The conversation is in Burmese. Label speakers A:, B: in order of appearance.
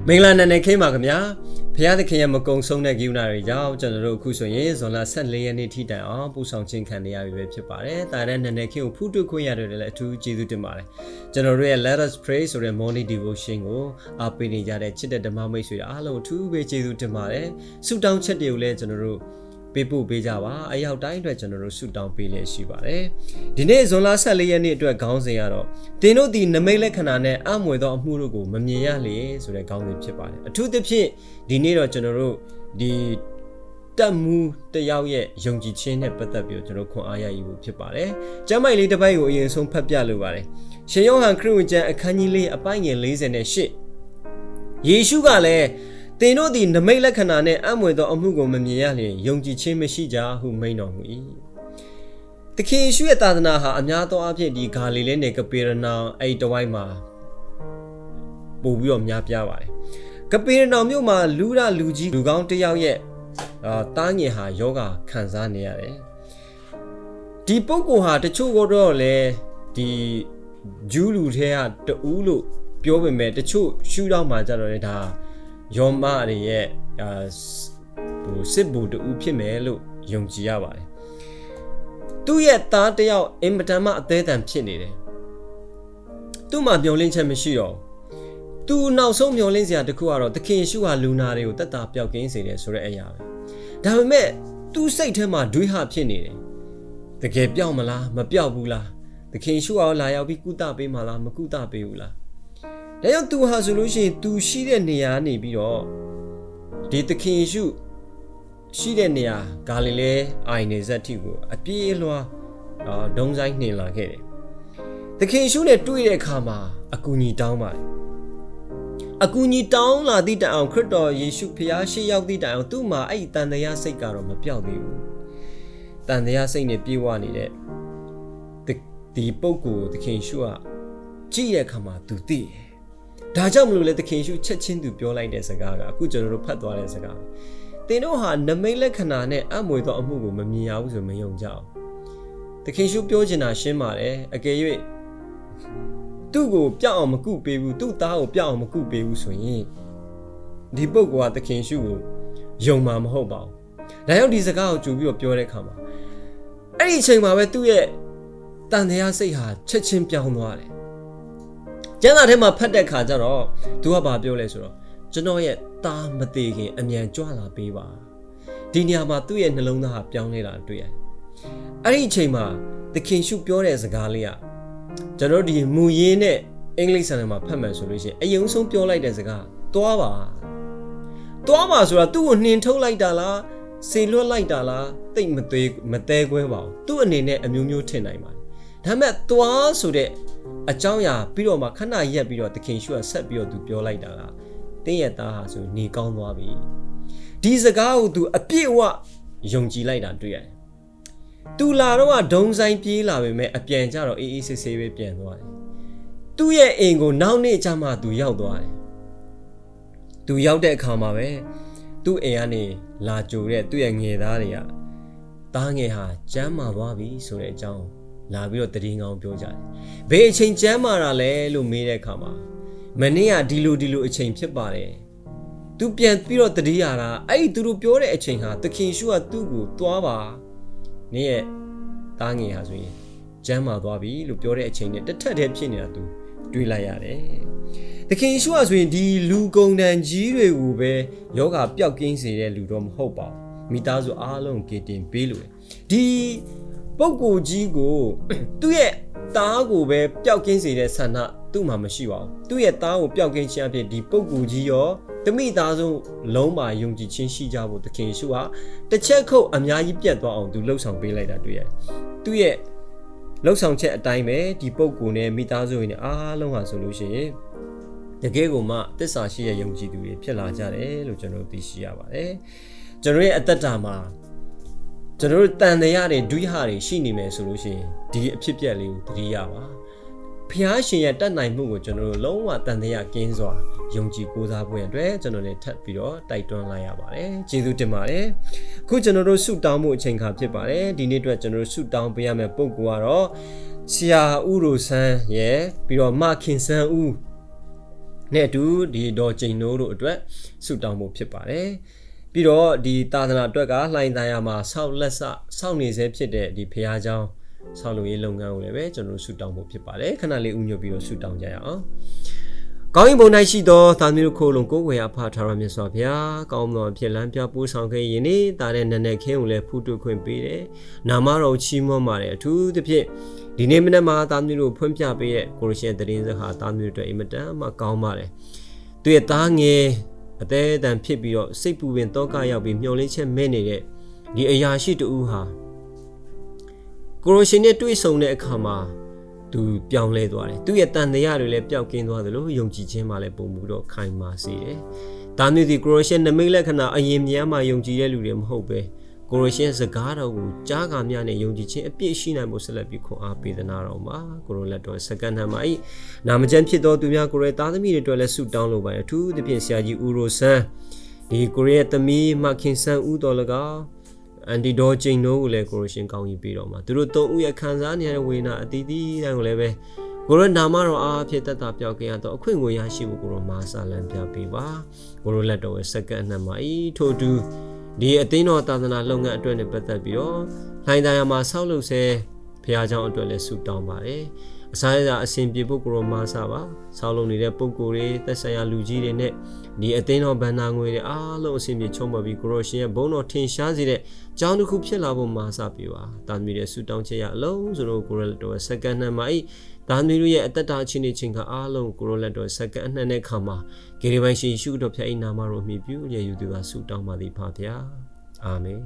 A: မင်္ဂလာနံနက်ခင်းပါခင်ဗျာဖခင်သခင်ရဲ့မကုံဆုံးတဲ့ဂိူနာတွေကြောင့်ကျွန်တော်တို့အခုဆိုရင်ဇွန်လ14ရက်နေ့ထိတိုင်အောင်ပူဆောင်ခြင်းခံရပြီပဲဖြစ်ပါတယ်။ဒါနဲ့နံနက်ခင်းကိုဖူးတွေ့ခွင့်ရတယ်လည်းအထူးကျေးဇူးတင်ပါတယ်။ကျွန်တော်တို့ရဲ့ Let Us Pray ဆိုတဲ့ Morning Devotion ကိုအားပေးနေကြတဲ့ချစ်တဲ့ဓမ္မမိတ်ဆွေအားလုံးအထူးပဲကျေးဇူးတင်ပါတယ်။ဆုတောင်းချက်တွေကိုလည်းကျွန်တော်တို့ပေးပို့ပေးကြပါအရောက်တိုင်းအတွက်ကျွန်တော်တို့ဆုတောင်းပေးလျက်ရှိပါတယ်ဒီနေ့ဇွန်လ14ရက်နေ့အတွက်ခေါင်းစဉ်ကတော့တင်တို့ဒီနမိတ်လက္ခဏာနဲ့အမွေသောအမှုတို့ကိုမမြင်ရလေဆိုတဲ့ခေါင်းစဉ်ဖြစ်ပါတယ်အထူးသဖြင့်ဒီနေ့တော့ကျွန်တော်တို့ဒီတက်မှုတယောက်ရဲ့ယုံကြည်ခြင်းနဲ့ပတ်သက်ပြီးကျွန်တော်ခွန်အားရယူဖို့ဖြစ်ပါတယ်ကျမ်းပိုက်လေးတစ်ပိုက်ကိုအရင်ဆုံးဖတ်ပြလိုပါတယ်ရှင်ယောဟန်ခရစ်ဝင်ကျမ်းအခန်းကြီး၄အပိုင်းငယ်48ယေရှုကလည်းသင်တို့သည်နမိတ်လက္ခဏာနှင့်အမွေသောအမှုကိုမမြင်ရလျင်ယုံကြည်ခြင်းမရှိကြဟုမိန့်တော်မူ၏သခင်ယေရှုရဲ့သာသနာဟာအများသောအားဖြင့်ဒီဂါလိလဲနယ်ကပေရနောင်အဲ့တဝိုင်းမှာပို့ပြီးတော့များပြားပါတယ်ကပေရနောင်မြို့မှာလူကြီးလူကောင်းတစ်ယောက်ရဲ့တားငယ်ဟာယောဂခံစားနေရတယ်ဒီပုဂ္ဂိုလ်ဟာတချို့ကတော့လည်းဒီဂျူးလူထဲကတူးလို့ပြောပေမဲ့တချို့ရှုတော့မှကြတော့လေဒါယောမတွေရဲ့စစ်ဘူတူဖြစ်မယ်လို့ယုံကြည်ရပါတယ်သူ့ရဲ့သားတယောက်အင်မတန်မှအသေးအံဖြစ်နေတယ်သူ့မှာမျောလင့်ချက်မရှိတော့သူနောက်ဆုံးမျောလင့်စရာတစ်ခုကတော့သခင်ယေရှုဟာလူနာတွေကိုတတ်တာပျောက်ကင်းစေတယ်ဆိုတဲ့အရာပဲဒါပေမဲ့သူ့စိတ်ထဲမှာတွေးဟဖြစ်နေတယ်တကယ်ပျောက်မလားမပျောက်ဘူးလားသခင်ယေရှုကလာရောက်ပြီးကုသပေးမှာလားမကုသပေးဘူးလားဒါကြောင့်သူဟာဆိုလို့ရှိရင်သူရှိတဲ့နေရာနေပြီးတော့ဒီသခင်ယေရှုရှိတဲ့နေရာဂါလိလဲအိုင်နေဇက်ထိကိုအပြေးလွှာဒုံဆိုင်နှင်လာခဲ့တယ်သခင်ယေရှုနဲ့တွေ့တဲ့အခါမှာအကူအညီတောင်းပါတယ်အကူအညီတောင်းလာသည့်တိုင်အောင်ခရစ်တော်ယေရှုဖျားရှိရောက်သည့်တိုင်အောင်သူ့မှာအဲ့ဒီတန်တရားစိတ်ကတော့မပြောက်သေးဘူးတန်တရားစိတ်နဲ့ပြေဝနေတဲ့ဒီပုဂ္ဂိုလ်သခင်ယေရှုကကြည့်တဲ့အခါမှာသူသိတယ်ဒါကြောင့်မလို့လေသခင်ယေရှုချက်ချင်းသူပြောလိုက်တဲ့စကားကအခုကျွန်တော်တို့ဖတ်သွားတဲ့စကားသင်တို့ဟာနမိတ်လက္ခဏာနဲ့အမွေသောအမှုကိုမမြင်ရဘူးဆိုမယုံကြအောင်သခင်ယေရှုပြောချင်တာရှင်းပါတယ်အကယ်၍သူ့ကိုပြောက်အောင်မကုပေးဘူးသူ့သားကိုပြောက်အောင်မကုပေးဘူးဆိုရင်ဒီပုဂ္ဂိုလ်ကသခင်ယေရှုကိုယုံမှာမဟုတ်ပါဘူးဒါကြောင့်ဒီစကားကိုကြိုပြီးတော့ပြောတဲ့အခါမှာအဲ့ဒီအချိန်မှာပဲသူ့ရဲ့တန်တရားစိတ်ဟာချက်ချင်းပြောင်းသွားတယ်ကျမ်းစာထဲမှာဖတ်တဲ့ခါကျတော့သူကဘာပြောလဲဆိုတော့ကျွန်တော်ရဲ့သားမသေးခင်အမြန်ကြွလာပေးပါဒီနေရာမှာသူ့ရဲ့နှလုံးသားဟာပြောင်းလဲတာတွေ့ရတယ်အဲ့ဒီအချိန်မှာသခင်ရှုပြောတဲ့စကားလေးကကျွန်တော်ဒီမူရင်းနဲ့အင်္ဂလိပ်စာထဲမှာဖတ်မယ်ဆိုလို့ရှိရင်အယုံဆုံးပြောလိုက်တဲ့စကားသွားပါဆိုတာသူ့ကိုနှင်ထုတ်လိုက်တာလားစေလွတ်လိုက်တာလားတိတ်မသေးခွဲပါဘူးသူ့အနေနဲ့အမျိုးမျိုးထင်နိုင်ပါတယ်ဒါပေမဲ့သွားဆိုတဲ့အကြောင်းအရာပြီးတော့မှခဏရက်ပြီးတော့သခင်ရှုကဆက်ပြီးတော့သူပြောလိုက်တာကတင်းရဲ့သားဟာဆိုနေကောင်းသွားပြီဒီစကားကိုသူအပြည့်အဝယုံကြည်လိုက်တာတွေ့ရတယ်သူလာတော့ဒုံဆိုင်ပြေးလာပေမဲ့အပြန်ကြတော့အေးအေးဆေးဆေးပဲပြန်သွားတယ်သူ့ရဲ့အိမ်ကိုနောက်နေ့ကျမှသူရောက်သွားတယ်သူရောက်တဲ့အခါမှာပဲသူ့အိမ်ကနေလာကြိုတဲ့သူ့ရဲ့ငယ်သားတွေကသားငယ်ဟာကျမ်းမာသွားပြီဆိုတဲ့အကြောင်းလာပြီးတော့တည်ငောင်းပြောကြတယ်ဘယ်အချိန်ကျမ်းမာတာလဲလို့မေးတဲ့အခါမှာမနေ့ကဒီလိုအချိန်ဖြစ်ပါတယ်သူပြန်ပြီးတော့တည်ရတာအဲ့ဒီသူတို့ပြောတဲ့အချိန်ဟာသခင်ရှုကသူ့ကိုသွားပါနင်းရဲ့တားငယ်ဟာဆိုရင်ကျမ်းမာသွားပြီလို့ပြောတဲ့အချိန်နဲ့တစ်ထက်တည်းဖြစ်နေတာသူတွေးလိုက်ရတယ်သခင်ရှုကဆိုရင်ဒီလူကုန်တန်ကြီးတွေကိုပဲယောဂပျောက်ကင်းစေတဲ့လူတော့မဟုတ်ပါဘူးမိသားစုအားလုံးကေတင်ပေးလို့ဒီပုဂ္ဂိုလ်ကြီးကိုသူ့ရဲ့သားကိုပဲပျောက်ကင်းစေတဲ့ဆန္ဒသူ့မှာမရှိပါဘူးသူ့ရဲ့သားကိုပျောက်ကင်းခြင်းအဖြစ်ဒီပုဂ္ဂိုလ်ကြီးရောတမိသားစုလုံးမှာယုံကြည်ခြင်းရှိကြဖို့သခင်ယေရှုဟာတစ်ချက်ခုတ်အများကြီးပြတ်သွားအောင်သူလှုပ်ဆောင်ပေးလိုက်တာတွေ့ရတယ်သူ့ရဲ့လှုပ်ဆောင်ချက်အတိုင်းပဲဒီပုဂ္ဂိုလ်နဲ့မိသားစုတွေနဲ့အားလုံးဟာဆိုလို့ရှိရင်တကယ်ကိုမှသစ္စာရှိတဲ့ယုံကြည်သူတွေဖြစ်လာကြတယ်လို့ကျွန်တော်သိရှိရပါတယ်ကျွန်တော်ရဲ့အသက်တာမှာကျွန်တော်တို့တန်တရားတွေဒုယဟာတွေရှိနေမယ်ဆိုလို့ရှိရင်ဒီအဖြစ်ပြက်လေးကိုသတိရပါဖျားရှင်ရဲ့တတ်နိုင်မှုကိုကျွန်တော်တို့လုံးဝတန်တရားကင်းစွာယုံကြည်ကိုးစားဖို့အတွက်ကျွန်တော်လည်းထပ်ပြီးတော့တိုက်တွန်းလိုက်ရပါတယ်ကျေးဇူးတင်ပါတယ်အခုကျွန်တော်တို့ဆုတောင်းမှုအချိန်ခါဖြစ်ပါတယ်ဒီနေ့အတွက်ကျွန်တော်တို့ဆုတောင်းပေးရမယ့်ပုံကတော့ဆရာဦးရိုဆန်းရဲ့ပြီးတော့မခင်ဆန်းဦး နဲ့အတူဒီဒေါ်ကျိန်နိုးတို့အတွက်ဆုတောင်းဖို့ဖြစ်ပါတယ်ပြီးတော့ဒီသာသနာအတွက်ကလှိုင်သာယာမှာဆောက်နေစေဖြစ်တဲ့ဒီဖခင်เจ้าဆောက်လုပ်ရေးလုပ်ငန်းကိုလည်းပဲကျွန်တော်တို့ဆုတောင်းဖို့ဖြစ်ပါတယ်ခဏလေးဥညွတ်ပြီးတော့ဆုတောင်းကြရအောင်ကောင်းရင်ဘုံ၌ရှိသောသာမီးတို့ခိုးလုံကိုယ်ဝယ်အဖထာရမြတ်စွာဘုရားကောင်းသောဖြစ်လမ်းပြပို့ဆောင်ခဲ့ရင်နေတာတဲ့နက်နက်ခင်းကိုလည်းဖူးတွေ့ခွင့်ပေးတယ်နာမတော်ချီးမွမ်းပါတယ်အထူးသဖြင့်ဒီနေ့မနေ့မှာသာမီးတို့ဖွင့်ပြပေးတဲ့ကိုရရှင်သတင်းစကားသာမီးတို့အတွက်အင်မတန်မှကောင်းပါတယ်သူရဲ့သားငယ်အသေးအတန်ဖြစ်ပြီးတော့စိတ်ပူပင်တောကရောက်ပြီးမျောလင်းချက်မဲ့နေတဲ့ဒီအရာရှိတူဟာကိုရရှင်နဲ့တွေ့ဆုံတဲ့အခါမှာသူပြောင်းလဲသွားတယ်သူရဲ့တန်တရားတွေလည်းပျောက်ကင်းသွားသလိုယုံကြည်ခြင်းမှလည်းပုံမှုတော့ခိုင်မာစေတယ်ဒါမျိုးဒီကိုရရှင်နမိတ်လက္ခဏာအရင်မြန်းမှယုံကြည်တဲ့လူတွေမဟုတ်ပဲကိုရရှင်စကားတော်ကိုကြားကာများနဲ့ယုံကြည်ခြင်းအပြည့်ရှိနိုင်ဖို့ဆက်လက်ပြီးခွန်အားပေးသနာတော်မှာကိုရိုလက်တော်စက္ကန့်နှံမှာနာမကျန်းဖြစ်တော်သူများကိုရသားသမီးတွေအတွက်လည်းဆုတောင်းလိုပါတယ်အထူးသဖြင့်ဆရာကြီးဦးရိုဆန်းဒီကိုရရဲ့သမီးမခင်ဆန်းဦးတော်လကအန်ဒီဒေါ်ကျိန်နိုးကိုလည်းကိုရရှင်ကောင်းကြီးပေးတော်မှာသူတို့သုံးဦးရဲ့ခံစားနေရတဲ့ဝေဒနာအသီးသီးတိုင်းကိုလည်းပဲကိုရနာမတော်အားဖြင့်တတ်တာပြောက်ကြရတော့အခွင့်ကိုရရှိဖို့ကိုရမာစာလံပြပေးပါကိုရလက်တော်ရဲ့စက္ကန့်နှံမှာထို့တူဒီအသိတော်သာသနာလုပ်ငန်းအတွက်နဲ့ပတ်သက်ပြီးတော့လှိုင်သာယာမှာဆောက်လုပ်ဆဲဘုရားကျောင်းအတွက်လည်းဆုတောင်းပါတယ်အစားအစာအစဉ်ပြေဖို့ကိုရောမဆာပါဆောက်လုပ်နေတဲ့ပုံကိုယ်တွေသက်ဆိုင်ရာလူကြီးတွေနဲ့ဒီအသိတော်ဘန္နာငွေတွေအားလုံးအစဉ်ပြေချုံးပေါ်ပြီးကိုရောရှင်ရဲ့ဘုန်းတော်ထင်ရှားစေတဲ့ကျောင်းတစ်ခုဖြစ်လာဖို့မဆာပြပါတာမီတဲ့ဆုတောင်းချက်ရအလုံးဆိုတော့ကိုရောလက်တော်စက္ကန့်နှံမှာဒါမျိုးရဲ့အသက်တာချင်းနေချင်းကအားလုံးကိုရောလက်တော်စက္ကန့်အနှံ့တဲ့ခါမှာဂေရပိုင်ရှင်ရှုတော်ဖျားအိနာမတော်မြည်ပြုရယူသူကဆုတောင်းပါသည်ဖာဗျာအာမင်